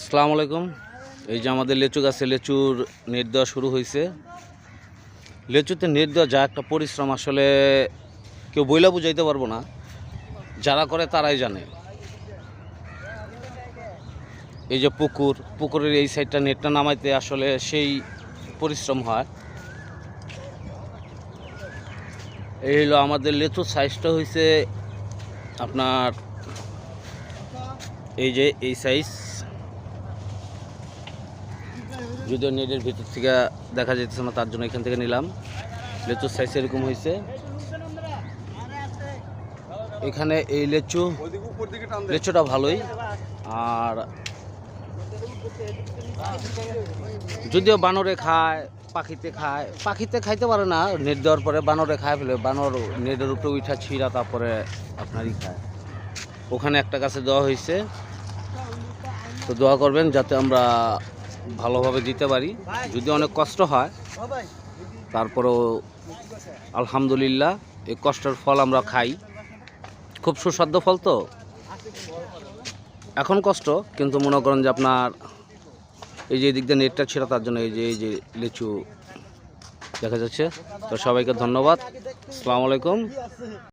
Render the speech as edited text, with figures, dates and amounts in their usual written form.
আসসালামু আলাইকুম। এই যে আমাদের লিচু গাছে লিচুর নেট দেওয়া শুরু হয়েছে। লিচুতে নেট দেওয়া যা একটা পরিশ্রম, আসলে কেউ বইলা বুঝাইতে পারবো না, যারা করে তারাই জানে। এই যে পুকুরের এই সাইডটা নেটটা নামাইতে আসলে সেই পরিশ্রম হয়। এই হলো আমাদের লিচুর সাইজটা হয়েছে আপনার এই যে এই সাইজ, যদিও নেটের ভিতর থেকে দেখা যাচ্ছে না, তার জন্য এখান থেকে নিলাম। লিচুর সাইজ এরকম হয়েছে। এখানে এই লিচুটা ভালোই, আর যদিও বানরে খায়, পাখিতে খাইতে পারে না, নেট দেওয়ার পরে বানরে খায় ফেলে। বানর নেটের উপরে উঠা ছিঁড়া তারপরে আপনারই খায়। ওখানে একটা গাছে দেওয়া হয়েছে, তো দোয়া করবেন যাতে আমরা ভালোভাবে দিতে পারি। যদি অনেক কষ্ট হয়, তারপরেও আলহামদুলিল্লাহ এই কষ্টের ফল আমরা খাই। খুব সুস্বাদু ফল, তো এখন কষ্ট, কিন্তু মনে করেন যে আপনার এই যে দিক দিয়ে নেটটা ছিল, তার জন্য এই যে লিচু দেখা যাচ্ছে। তো সবাইকে ধন্যবাদ। আসসালামু আলাইকুম।